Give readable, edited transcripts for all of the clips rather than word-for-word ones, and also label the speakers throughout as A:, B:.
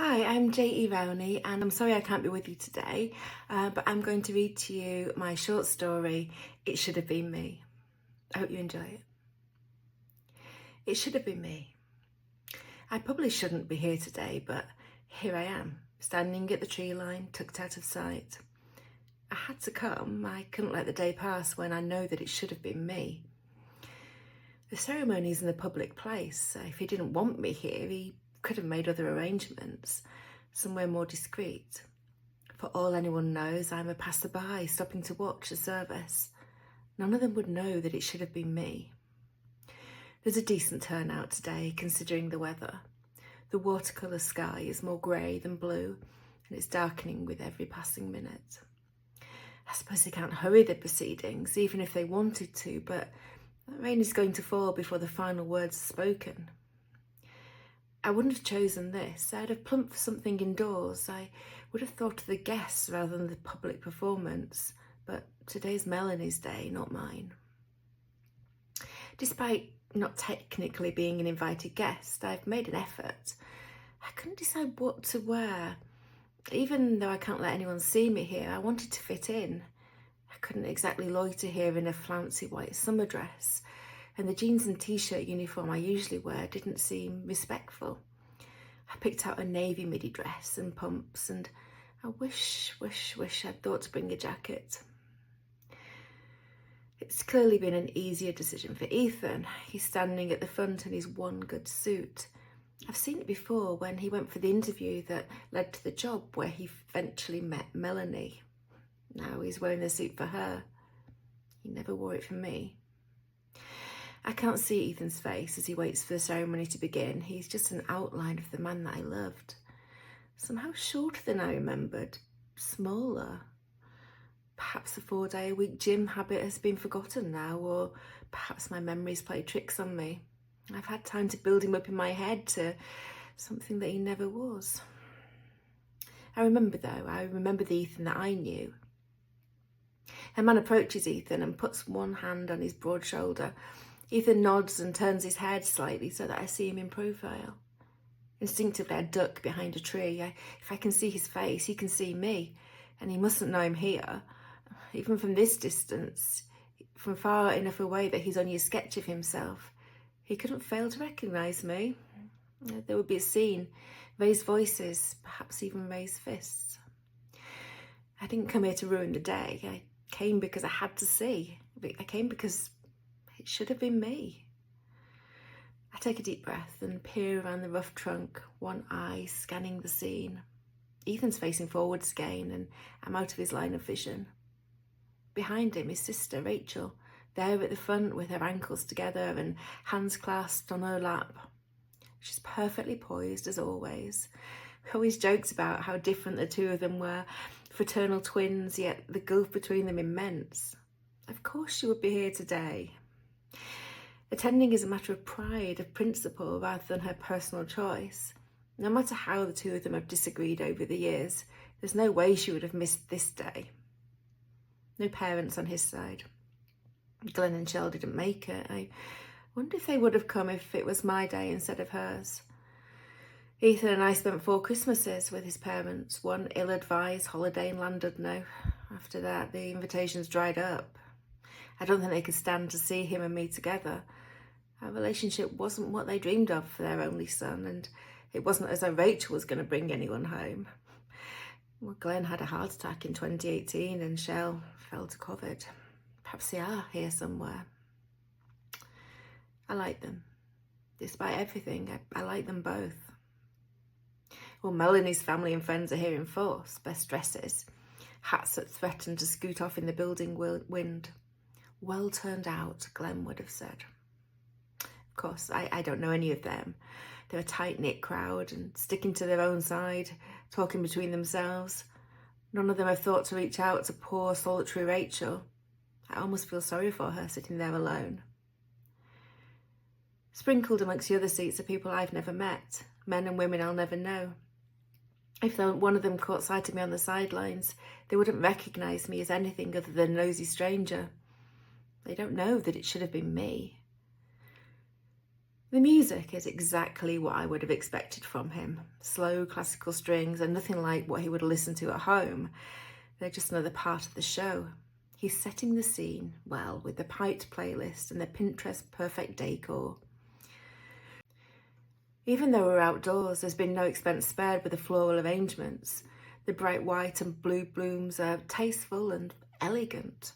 A: Hi, I'm Rowney, and I'm sorry I can't be with you today, but I'm going to read to you my short story, It Should Have Been Me. I hope you enjoy it. It should have been me. I probably shouldn't be here today, but here I am, standing at the tree line, tucked out of sight. I had to come. I couldn't let the day pass when I know that it should have been me. The ceremony's in a public place, so if he didn't want me here, he could have made other arrangements, somewhere more discreet. For all anyone knows, I'm a passerby stopping to watch the service. None of them would know that it should have been me. There's a decent turnout today, considering the weather. The watercolour sky is more grey than blue, and it's darkening with every passing minute. I suppose they can't hurry the proceedings, even if they wanted to, but the rain is going to fall before the final words are spoken. I wouldn't have chosen this. I'd have plumped for something indoors. I would have thought of the guests rather than the public performance, but today's Melanie's day, not mine. Despite not technically being an invited guest, I've made an effort. I couldn't decide what to wear. Even though I can't let anyone see me here, I wanted to fit in. I couldn't exactly loiter here in a flouncy white summer dress, and the jeans and t-shirt uniform I usually wear didn't seem respectful. I picked out a navy midi dress and pumps, and I wish I'd thought to bring a jacket. It's clearly been an easier decision for Ethan. He's standing at the front in his one good suit. I've seen it before when he went for the interview that led to the job where he eventually met Melanie. Now he's wearing the suit for her. He never wore it for me. I can't see Ethan's face as he waits for the ceremony to begin. He's just an outline of the man that I loved. Somehow shorter than I remembered, smaller. Perhaps the 4-day-a-week gym habit has been forgotten now, or perhaps my memories play tricks on me. I've had time to build him up in my head to something that he never was. I remember the Ethan that I knew. A man approaches Ethan and puts one hand on his broad shoulder. Ethan nods and turns his head slightly so that I see him in profile. Instinctively, I duck behind a tree. If I can see his face, he can see me, and he mustn't know I'm here. Even from this distance, from far enough away that he's only a sketch of himself, he couldn't fail to recognise me. There would be a scene, raised voices, perhaps even raised fists. I didn't come here to ruin the day. I came because I had to see. I came because it should have been me. I take a deep breath and peer around the rough trunk, one eye scanning the scene. Ethan's facing forwards again, and I'm out of his line of vision. Behind him, his sister, Rachel, there at the front with her ankles together and hands clasped on her lap. She's perfectly poised, as always. Always jokes about how different the two of them were, fraternal twins, yet the gulf between them immense. Of course she would be here today. Attending is a matter of pride, of principle, rather than her personal choice. No matter how the two of them have disagreed over the years, there's no way she would have missed this day. No parents on his side. Glenn and Shell didn't make it. I wonder if they would have come if it was my day instead of hers. Ethan and I spent 4 Christmases with his parents, one ill-advised holiday in Llandudno. After that, the invitations dried up. I don't think they could stand to see him and me together. Our relationship wasn't what they dreamed of for their only son, and it wasn't as though Rachel was going to bring anyone home. Well, Glenn had a heart attack in 2018 and Shell fell to COVID. Perhaps they are here somewhere. I like them. Despite everything, I like them both. Well, Melanie's family and friends are here in force, best dresses, hats that threaten to scoot off in the building wind. Well turned out, Glenn would have said. Of course, I don't know any of them. They're a tight-knit crowd and sticking to their own side, talking between themselves. None of them have thought to reach out to poor, solitary Rachel. I almost feel sorry for her sitting there alone. Sprinkled amongst the other seats are people I've never met, men and women I'll never know. If one of them caught sight of me on the sidelines, they wouldn't recognise me as anything other than a nosy stranger. They don't know that it should have been me. The music is exactly what I would have expected from him. Slow classical strings and nothing like what he would listen to at home. They're just another part of the show. He's setting the scene well with the piped playlist and the Pinterest perfect decor. Even though we're outdoors, there's been no expense spared with the floral arrangements. The bright white and blue blooms are tasteful and elegant.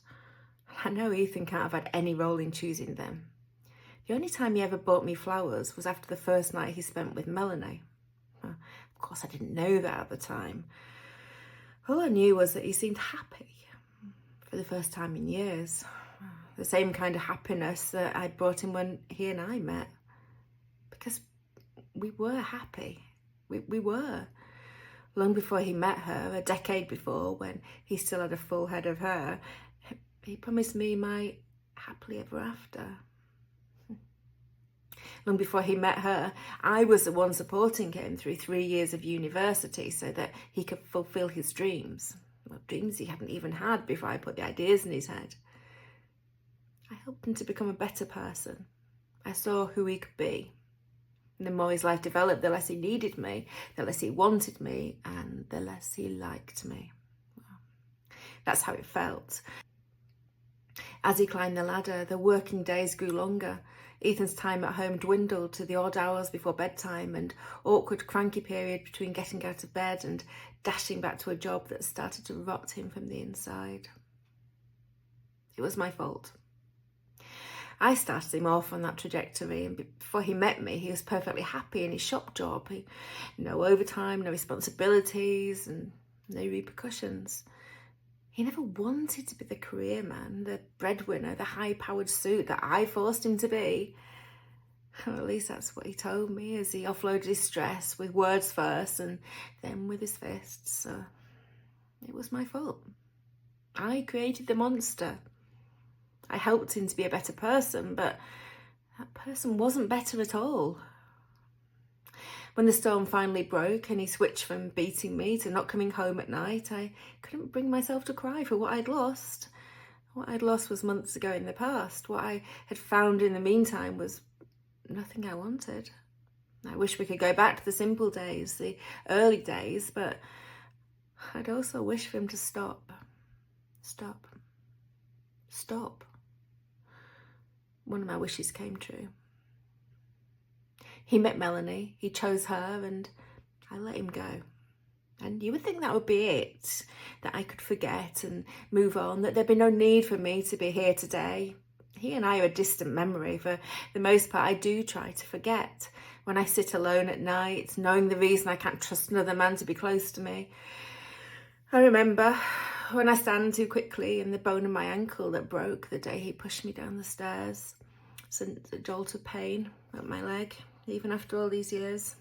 A: I know Ethan can't have had any role in choosing them. The only time he ever bought me flowers was after the first night he spent with Melanie. Of course, I didn't know that at the time. All I knew was that he seemed happy for the first time in years. The same kind of happiness that I'd brought him when he and I met. Because we were happy. We were. Long before he met her, a decade before, when he still had a full head of hair, he promised me my happily ever after. Long before he met her, I was the one supporting him through 3 years of university so that he could fulfill his dreams. Well, dreams he hadn't even had before I put the ideas in his head. I helped him to become a better person. I saw who he could be. And the more his life developed, the less he needed me, the less he wanted me, and the less he liked me. Well, that's how it felt. As he climbed the ladder, the working days grew longer. Ethan's time at home dwindled to the odd hours before bedtime and awkward cranky period between getting out of bed and dashing back to a job that started to rot him from the inside. It was my fault. I started him off on that trajectory, and before he met me, he was perfectly happy in his shop job. No overtime, no responsibilities, and no repercussions. He never wanted to be the career man, the breadwinner, the high-powered suit that I forced him to be. Well, at least that's what he told me as he offloaded his stress with words first and then with his fists. So it was my fault. I created the monster. I helped him to be a better person, but that person wasn't better at all. When the storm finally broke and he switched from beating me to not coming home at night, I couldn't bring myself to cry for what I'd lost. What I'd lost was months ago in the past. What I had found in the meantime was nothing I wanted. I wish we could go back to the simple days, the early days, but I'd also wish for him to stop. Stop. Stop. One of my wishes came true. He met Melanie, he chose her, and I let him go. And you would think that would be it, that I could forget and move on, that there'd be no need for me to be here today. He and I are a distant memory. For the most part, I do try to forget. When I sit alone at night, knowing the reason I can't trust another man to be close to me. I remember when I stand too quickly and the bone of my ankle that broke the day he pushed me down the stairs. Sent a jolt of pain up my leg, even after all these years.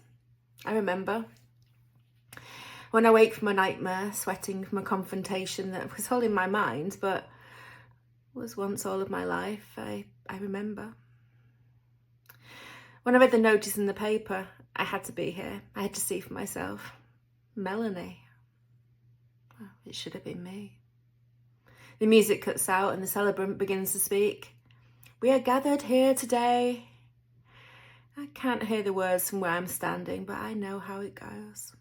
A: I remember when I wake from a nightmare, sweating from a confrontation that was all in my mind, but was once all of my life. I remember. When I read the notice in the paper, I had to be here. I had to see for myself. Melanie. Well, it should have been me. The music cuts out and the celebrant begins to speak. We are gathered here today. I can't hear the words from where I'm standing, but I know how it goes.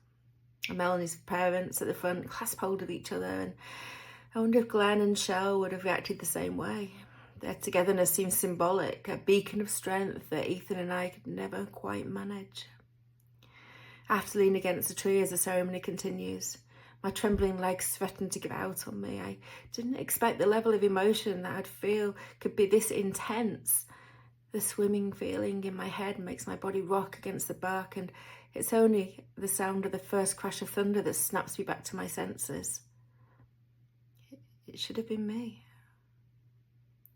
A: And Melanie's parents at the front clasp hold of each other, and I wonder if Glenn and Shell would have reacted the same way. Their togetherness seems symbolic, a beacon of strength that Ethan and I could never quite manage. I have to lean against a tree as the ceremony continues. My trembling legs threaten to give out on me. I didn't expect the level of emotion that I'd feel could be this intense. The swimming feeling in my head makes my body rock against the bark, and it's only the sound of the first crash of thunder that snaps me back to my senses. It should have been me.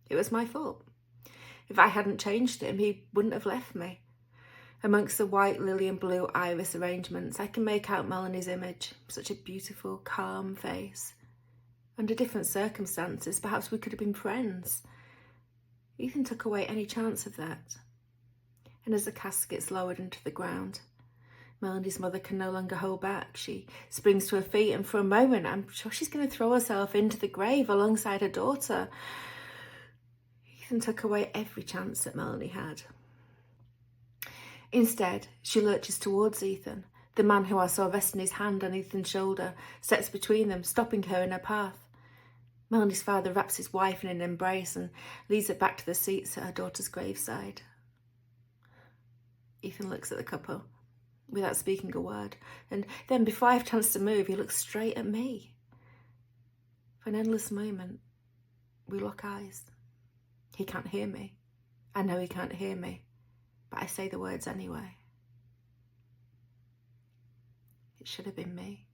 A: It was my fault. If I hadn't changed him, he wouldn't have left me. Amongst the white lily and blue iris arrangements, I can make out Melanie's image, such a beautiful, calm face. Under different circumstances, perhaps we could have been friends. Ethan took away any chance of that. And as the casket's lowered into the ground, Melanie's mother can no longer hold back. She springs to her feet, and for a moment, I'm sure she's going to throw herself into the grave alongside her daughter. Ethan took away every chance that Melanie had. Instead, she lurches towards Ethan. The man who I saw resting his hand on Ethan's shoulder steps between them, stopping her in her path. Melanie's father wraps his wife in an embrace and leads her back to the seats at her daughter's graveside. Ethan looks at the couple without speaking a word, and then before I have a chance to move, he looks straight at me. For an endless moment, we lock eyes. He can't hear me. I know he can't hear me, but I say the words anyway. It should have been me.